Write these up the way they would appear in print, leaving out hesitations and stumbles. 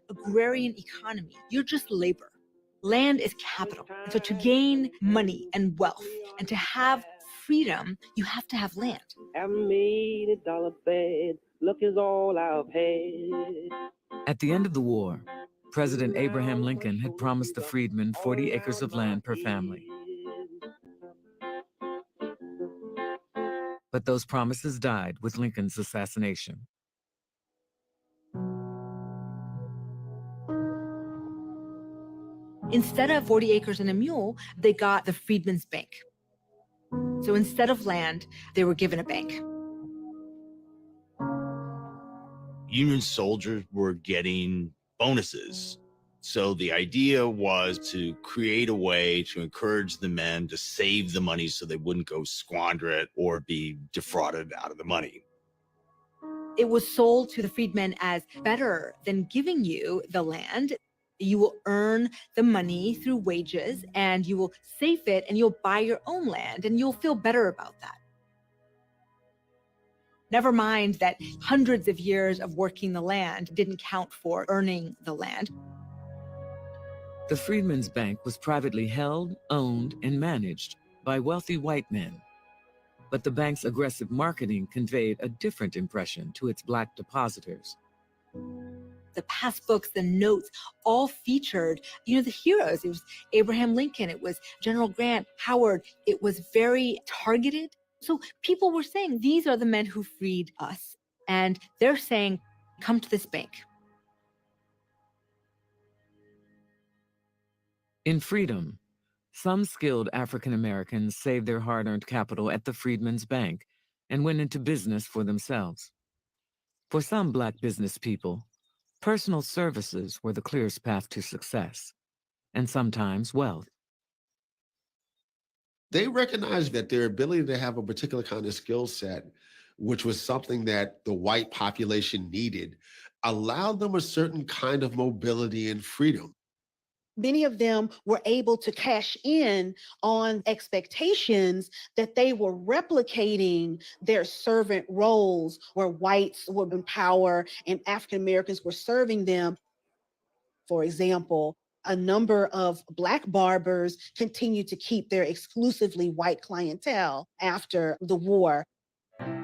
agrarian economy. You're just labor. Land is capital. And so to gain money and wealth and to have freedom, you have to have land. I made $1 bed. Look is all I've had. At the end of the war, President Abraham Lincoln had promised the freedmen 40 acres of land per family. But those promises died with Lincoln's assassination. Instead of 40 acres and a mule, they got the Freedmen's Bank. So instead of land, they were given a bank. Union soldiers were getting bonuses. So the idea was to create a way to encourage the men to save the money so they wouldn't go squander it or be defrauded out of the money. It was sold to the freedmen as better than giving you the land. You will earn the money through wages and you will save it and you'll buy your own land and you'll feel better about that. Never mind that hundreds of years of working the land didn't count for earning the land. The Freedmen's Bank was privately held, owned, and managed by wealthy white men. But the bank's aggressive marketing conveyed a different impression to its Black depositors. The passbooks, the notes, all featured, the heroes. It was Abraham Lincoln, it was General Grant, Howard. It was very targeted. So people were saying, these are the men who freed us. And they're saying, come to this bank. In freedom, some skilled African Americans saved their hard-earned capital at the Freedmen's Bank and went into business for themselves. For some Black business people, personal services were the clearest path to success, and sometimes wealth. They recognized that their ability to have a particular kind of skill set, which was something that the white population needed, allowed them a certain kind of mobility and freedom. Many of them were able to cash in on expectations that they were replicating their servant roles where whites were in power and African Americans were serving them. For example, a number of Black barbers continued to keep their exclusively white clientele after the war.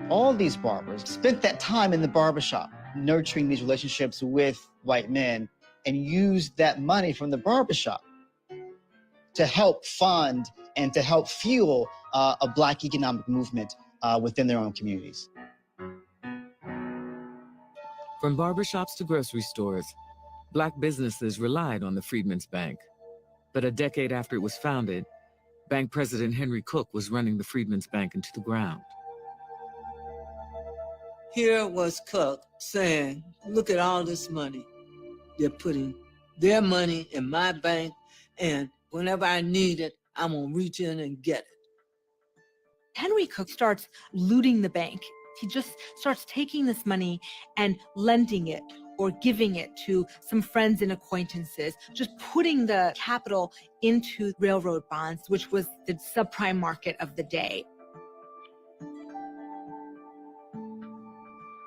All these barbers spent that time in the barbershop, nurturing these relationships with white men, and used that money from the barbershop to help fund and to help fuel a Black economic movement within their own communities. From barbershops to grocery stores, Black businesses relied on the Freedmen's Bank. But a decade after it was founded, Bank President Henry Cook was running the Freedmen's Bank into the ground. Here was Cook saying, look at all this money. They're putting their money in my bank, and whenever I need it, I'm gonna reach in and get it. Henry Cook starts looting the bank. He just starts taking this money and lending it or giving it to some friends and acquaintances, just putting the capital into railroad bonds, which was the subprime market of the day.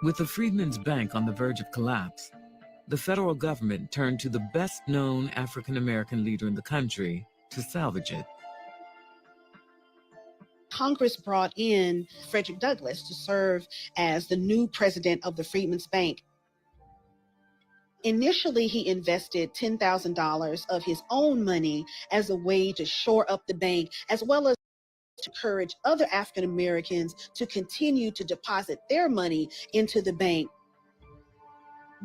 With the Freedmen's Bank on the verge of collapse, the federal government turned to the best-known African-American leader in the country to salvage it. Congress brought in Frederick Douglass to serve as the new president of the Freedmen's Bank. Initially, he invested $10,000 of his own money as a way to shore up the bank, as well as to encourage other African Americans to continue to deposit their money into the bank.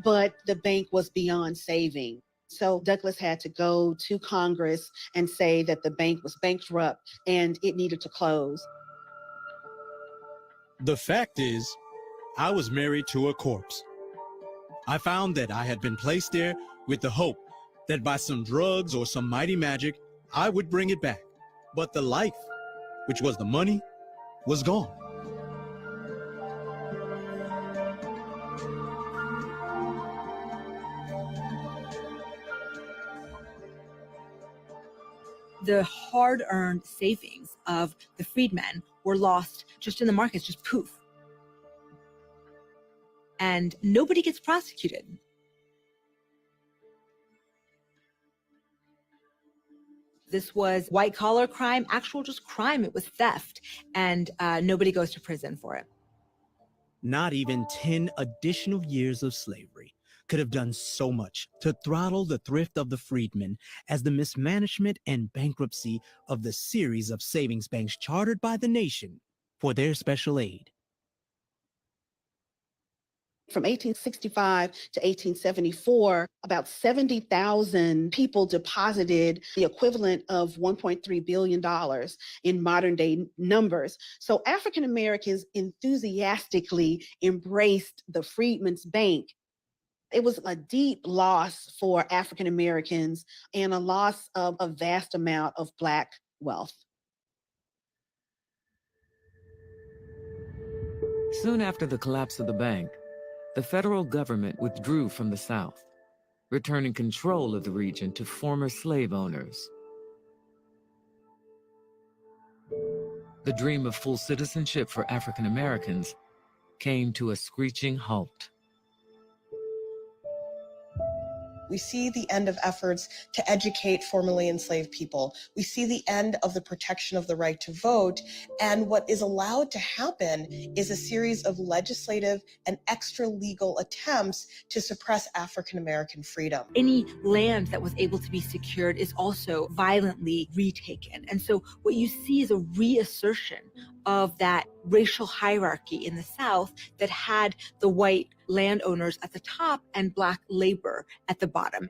But the bank was beyond saving. So Douglass had to go to Congress and say that the bank was bankrupt and it needed to close. The fact is, I was married to a corpse. I found that I had been placed there with the hope that by some drugs or some mighty magic, I would bring it back. But the life, which was the money, was gone. The hard-earned savings of the freedmen were lost just in the markets, just poof. And nobody gets prosecuted. This was white collar crime, actual just crime. It was theft, and nobody goes to prison for it. Not even 10 additional years of slavery could have done so much to throttle the thrift of the freedmen as the mismanagement and bankruptcy of the series of savings banks chartered by the nation for their special aid. From 1865 to 1874, about 70,000 people deposited the equivalent of $1.3 billion in modern day numbers. So African Americans enthusiastically embraced the Freedmen's Bank. It was a deep loss for African Americans and a loss of a vast amount of Black wealth. Soon after the collapse of the bank, the federal government withdrew from the South, returning control of the region to former slave owners. The dream of full citizenship for African Americans came to a screeching halt. We see the end of efforts to educate formerly enslaved people. We see the end of the protection of the right to vote. And what is allowed to happen is a series of legislative and extra-legal attempts to suppress African-American freedom. Any land that was able to be secured is also violently retaken. And so what you see is a reassertion of that racial hierarchy in the South that had the white landowners at the top and Black labor at the bottom.